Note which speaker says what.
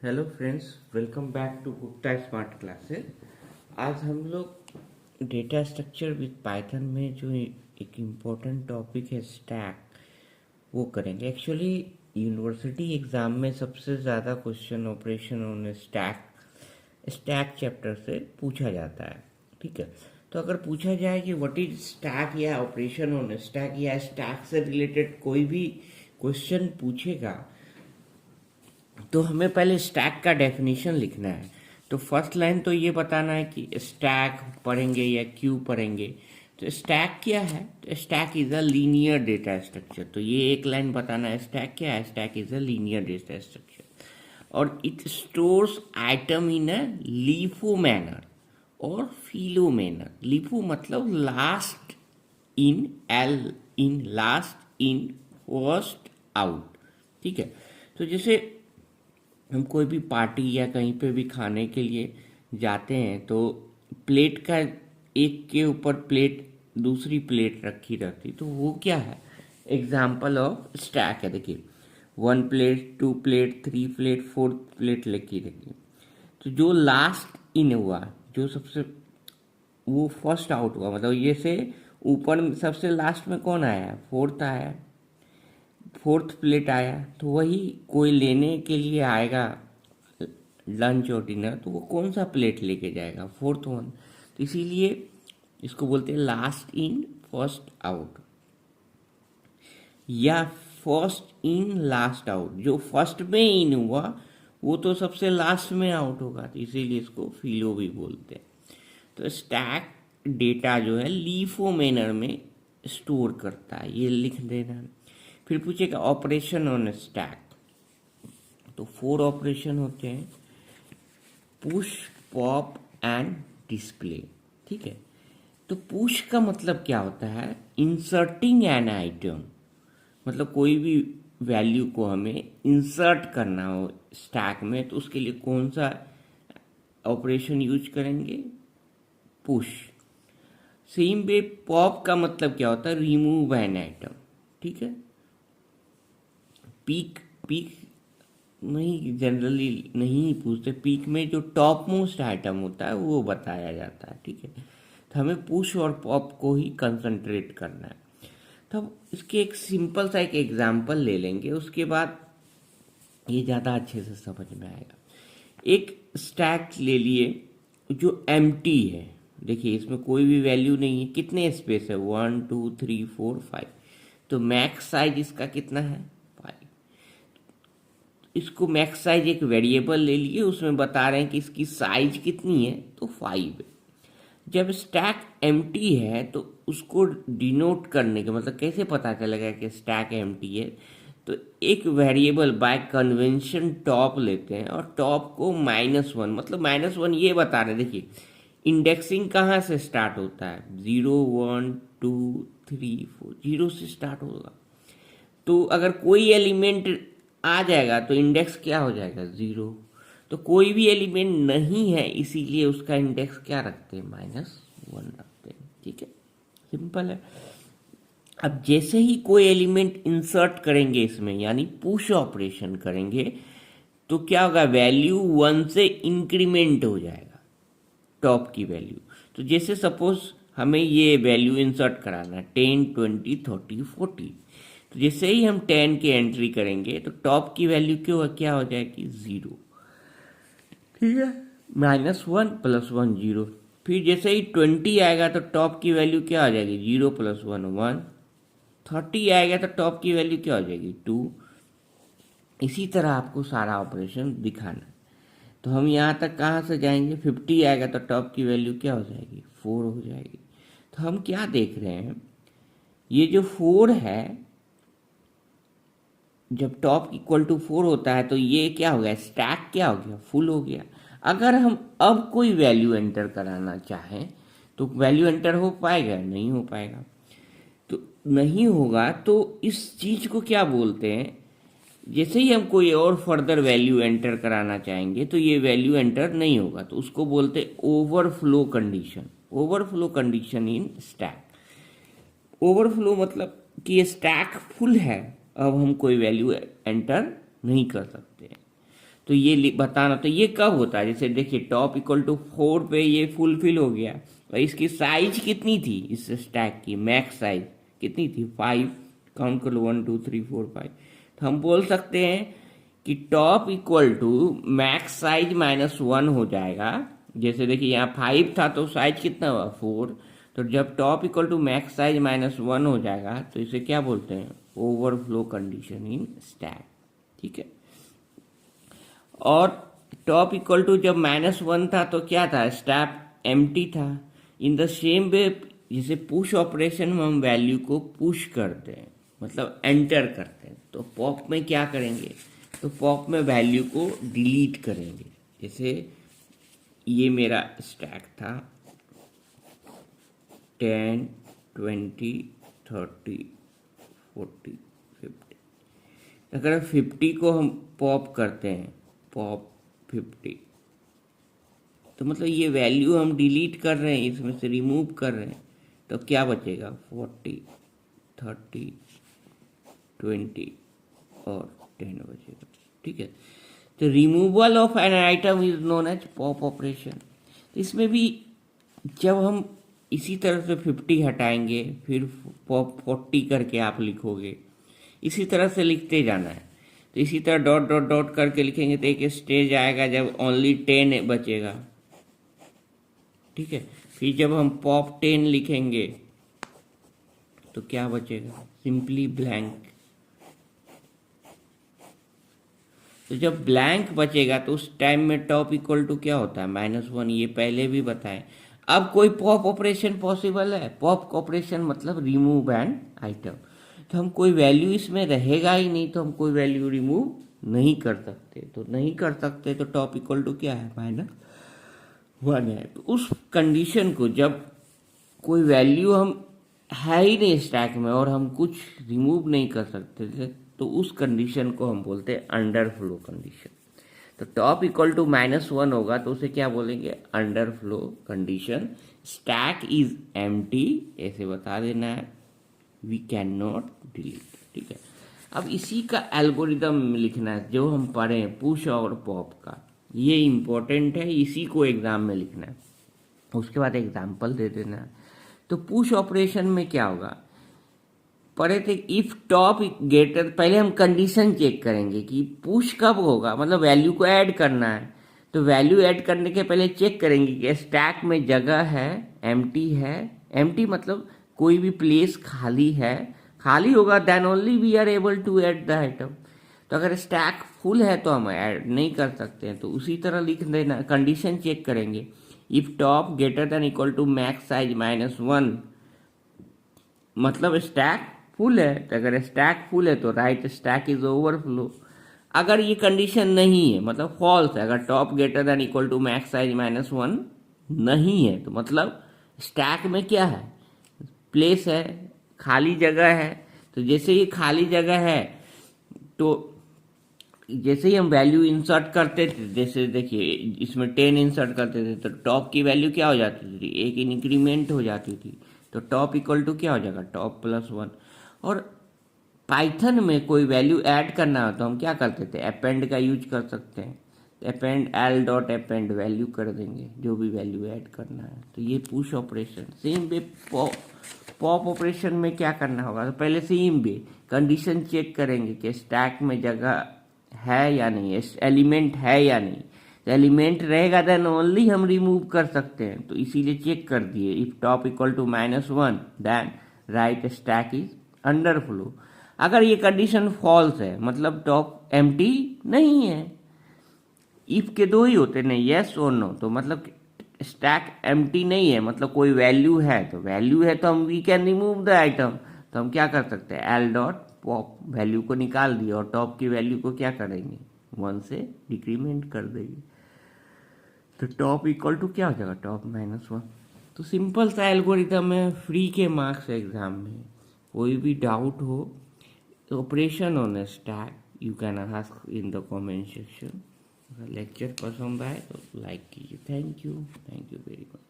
Speaker 1: Hello friends, welcome back to Gupta smart classes. आज हम लोग डेटा स्ट्रक्चर विद पाइथन में जो एक इम्पोर्टेंट टॉपिक है स्टैक, वो करेंगे। एक्चुअली यूनिवर्सिटी एग्ज़ाम में सबसे ज़्यादा question operation on stack chapter से पूछा जाता है। ठीक है, तो अगर पूछा जाए कि व्हाट इज स्टैक या ऑपरेशन ऑन स्टैक या स्टैक से रिलेटेड कोई भी क्वेश्चन पूछेगा तो हमें पहले स्टैक का डेफिनेशन लिखना है। तो फर्स्ट लाइन तो ये बताना है कि स्टैक पढ़ेंगे या क्यू पढ़ेंगे। तो स्टैक क्या है? तो stack is a linear data structure. तो ये एक लाइन बताना है स्टैक क्या है। Stack is a linear data structure और it stores item in a LIFO manner और फिलो मैनर। लीफो मतलब last in, L in, last in, first out. ठीक है, तो जैसे हम कोई भी पार्टी या कहीं पे भी खाने के लिए जाते हैं तो प्लेट का एक के ऊपर प्लेट दूसरी प्लेट रखी रहती, तो वो क्या है? एग्जाम्पल ऑफ स्टैक है। देखिए, 1 प्लेट, 2 प्लेट, 3 प्लेट, 4 प्लेट लिखी रखी। तो जो लास्ट इन हुआ, जो सबसे वो फर्स्ट आउट हुआ, मतलब ये से ऊपर सबसे लास्ट में कौन आया? फोर्थ आया। फोर्थ प्लेट आया तो वही कोई लेने के लिए आएगा लंच और डिनर, तो वो कौन सा प्लेट लेके जाएगा? Fourth one. तो इसीलिए इसको बोलते हैं लास्ट इन फर्स्ट आउट या फर्स्ट इन लास्ट आउट। जो फर्स्ट में इन हुआ वो तो सबसे लास्ट में आउट होगा, तो इसीलिए इसको फिलो भी बोलते हैं। तो स्टैक डेटा जो है लीफो मैनर में स्टोर करता है, ये लिख देना। फिर पूछेगा ऑपरेशन ऑन स्टैक। तो 4 ऑपरेशन होते हैं: पुश, पॉप एंड डिस्प्ले। ठीक है, तो पुश का मतलब क्या होता है? इंसर्टिंग एन आइटम, मतलब कोई भी वैल्यू को हमें इंसर्ट करना हो स्टैक में, तो उसके लिए कौन सा ऑपरेशन यूज करेंगे? पुश। सेम वे पॉप का मतलब क्या होता है? Remove an item. ठीक है, पीक पीक नहीं, जनरली नहीं पूछते। पीक में जो टॉप मोस्ट आइटम होता है वो बताया जाता है। ठीक है, तो हमें पुश और पॉप को ही कंसंट्रेट करना है। तो अब इसके एक सिंपल सा एक एग्जांपल ले लेंगे, उसके बाद ये ज़्यादा अच्छे से समझ में आएगा। एक स्टैक ले लिए जो एम्प्टी है। देखिए, इसमें कोई भी वैल्यू नहीं है। कितने स्पेस है? 1 2 3 4 5। तो मैक्स साइज इसका कितना है? 5। इसको मैक्स साइज एक वेरिएबल ले लिए, उसमें बता रहे हैं कि इसकी साइज कितनी है, तो 5 है। जब स्टैक एम्प्टी है तो उसको डिनोट करने के मतलब कैसे पता चलेगा कि स्टैक एम्प्टी है? तो एक वेरिएबल बाय कन्वेंशन टॉप लेते हैं और टॉप को -1, मतलब -1 ये बता रहे हैं। देखिए, इंडेक्सिंग कहाँ से स्टार्ट होता है? 0 1 2 3 4, 0 से स्टार्ट होगा। तो अगर कोई एलिमेंट आ जाएगा तो इंडेक्स क्या हो जाएगा? 0। तो कोई भी एलिमेंट नहीं है, इसीलिए उसका इंडेक्स क्या रखते हैं? -1 रखते हैं। ठीक है, सिंपल है। अब जैसे ही कोई एलिमेंट इंसर्ट करेंगे इसमें, यानी पुश ऑपरेशन करेंगे, तो क्या होगा? वैल्यू 1 से इंक्रीमेंट हो जाएगा, टॉप की वैल्यू। तो जैसे सपोज हमें ये वैल्यू इंसर्ट कराना है 10 20 30 40। तो जैसे ही हम 10 की एंट्री करेंगे तो टॉप की वैल्यू क्या हो जाएगी? 0। ठीक है, -1 +1 0। फिर जैसे ही 20 आएगा तो टॉप की वैल्यू क्या हो जाएगी? 0 + 1 1। 30 आएगा तो टॉप की वैल्यू क्या हो जाएगी? 2। इसी तरह आपको सारा ऑपरेशन दिखाना है। तो हम यहाँ तक कहाँ से जाएंगे? 50 आएगा तो टॉप की वैल्यू क्या हो जाएगी? 4 हो जाएगी। तो हम क्या देख रहे हैं? ये जो 4 है, जब टॉप इक्वल टू 4 होता है तो ये क्या हो गया? स्टैक क्या हो गया? फुल हो गया। अगर हम अब कोई वैल्यू एंटर कराना चाहें तो वैल्यू एंटर हो पाएगा? नहीं हो पाएगा। तो नहीं होगा तो इस चीज़ को क्या बोलते हैं? जैसे ही हम कोई और फर्दर वैल्यू एंटर कराना चाहेंगे तो ये वैल्यू एंटर नहीं होगा, तो उसको बोलते हैं overflow condition. Overflow condition in stack. Overflow मतलब कि ये स्टैक फुल है, अब हम कोई वैल्यू एंटर नहीं कर सकते। तो ये बताना, तो ये कब होता है, जैसे देखिए टॉप इक्वल टू 4 पे ये फुलफिल हो गया, और इसकी साइज कितनी थी इस स्टैक की, मैक्स साइज कितनी थी 5, काउंट कर लो 1 2 3 4 5, तो हम बोल सकते हैं कि top equal to max size -1 हो जाएगा। जैसे देखिए यहाँ 5 था तो साइज कितना हुआ 4, तो जब top equal to max size -1 हो जाएगा तो इसे क्या बोलते हैं, ओवरफ्लो कंडीशन इन स्टैक, ठीक है। और टॉप इक्वल टू जब -1 था तो क्या था, स्टैक एम्प्टी था। इन द सेम वे जैसे पुश ऑपरेशन में हम वैल्यू को पुश करते हैं, मतलब एंटर करते हैं, तो पॉप में क्या करेंगे, तो पॉप में वैल्यू को डिलीट करेंगे। जैसे ये मेरा स्टैक था 10 20 30 40 50, अगर 50 को हम पॉप करते हैं, पॉप 50, तो मतलब ये वैल्यू हम डिलीट कर रहे हैं, इसमें से रिमूव कर रहे हैं, तो क्या बचेगा 40 30 20 और 10 बचेगा, ठीक है। तो removal of an item is known as pop operation. इसमें भी जब हम इसी तरह से 50 हटाएंगे, फिर पॉप 40 करके आप लिखोगे, इसी तरह से लिखते जाना है। तो इसी तरह डॉट डॉट डॉट करके लिखेंगे तो एक स्टेज आएगा जब ओनली 10 बचेगा, ठीक है। फिर जब हम पॉप 10 लिखेंगे तो क्या बचेगा, सिंपली ब्लैंक। तो जब ब्लैंक बचेगा तो उस टाइम में टॉप इक्वल टू क्या होता है -1, ये पहले भी बताएं। अब कोई पॉप ऑपरेशन पॉसिबल है, पॉप ऑपरेशन मतलब रिमूव एन आइटम, तो हम कोई वैल्यू इसमें रहेगा ही नहीं, तो हम कोई वैल्यू रिमूव नहीं कर सकते, तो नहीं कर सकते तो टॉप इक्वल टू क्या है -1 है। तो उस कंडीशन को जब कोई वैल्यू हम है ही नहीं स्टैक में और हम कुछ रिमूव नहीं कर सकते थे, तो उस कंडीशन को हम बोलते हैं अंडरफ्लो कंडीशन। तो टॉप इक्वल टू -1 होगा तो उसे क्या बोलेंगे, underflow condition. Stack is empty, ऐसे बता देना है, वी कैन नॉट डिलीट, ठीक है। अब इसी का एल्गोरिदम लिखना है जो हम पढ़े पुश और पॉप का, ये इंपॉर्टेंट है, इसी को एग्जाम में लिखना है, उसके बाद एग्जाम्पल दे देना है। तो पुश ऑपरेशन में क्या होगा, पढ़े थे इफ टॉप गेटर, पहले हम कंडीशन चेक करेंगे कि पुश कब होगा, मतलब वैल्यू को ऐड करना है, तो वैल्यू ऐड करने के पहले चेक करेंगे कि स्टैक में जगह है, एम्प्टी है, एम्प्टी मतलब कोई भी प्लेस खाली है, खाली होगा then only we are able to add the item. तो अगर स्टैक फुल है तो हम ऐड नहीं कर सकते हैं, तो उसी तरह लिख देना, कंडीशन चेक करेंगे if top greater than equal to max size -1, मतलब स्टैक फुल है, तो अगर स्टैक फुल है तो राइट स्टैक इज ओवरफ्लो। अगर ये कंडीशन नहीं है मतलब फॉल्स है, अगर top greater than equal to max size -1 नहीं है, तो मतलब स्टैक में क्या है, प्लेस है, खाली जगह है। तो जैसे ये खाली जगह है तो जैसे ही हम वैल्यू इंसर्ट करते थे, जैसे देखिए इसमें 10 इंसर्ट करते थे तो टॉप की वैल्यू क्या हो जाती थी, एक इंक्रीमेंट हो जाती थी, तो टॉप इक्वल टू क्या हो जाएगा, टॉप +1। और पाइथन में कोई वैल्यू ऐड करना हो तो हम क्या करते थे, अपेंड का यूज कर सकते हैं, append l dot append value कर देंगे जो भी वैल्यू ऐड करना है। तो ये push operation. Same way pop operation में क्या करना होगा, तो पहले सेम वे कंडीशन चेक करेंगे कि स्टैक में जगह है या नहीं, एलिमेंट है या नहीं, तो एलिमेंट रहेगा देन ओनली हम रिमूव कर सकते हैं, तो इसीलिए चेक कर दिए if top equal to -1 then right stack is underflow. अगर ये कंडीशन फॉल्स है मतलब टॉप एम्प्टी नहीं है, इफ के दो ही होते नहीं, यस और नो, तो मतलब स्टैक एम्प्टी नहीं है मतलब कोई वैल्यू है, तो वैल्यू है तो हम we can remove the item, तो हम क्या कर सकते हैं, एल डॉट पॉप वैल्यू को निकाल दिया और टॉप की वैल्यू को क्या करेंगे, 1 से डिक्रीमेंट कर देंगे, तो टॉप इक्वल टू क्या हो जाएगा, टॉप -1। तो सिंपल सा एल्गोरिथम है, फ्री के मार्क्स एग्जाम में। कोई भी डाउट हो operation on stack you can ask in the comment section. अगर लेक्चर पसंद आए तो लाइक कीजिए। Thank you very much.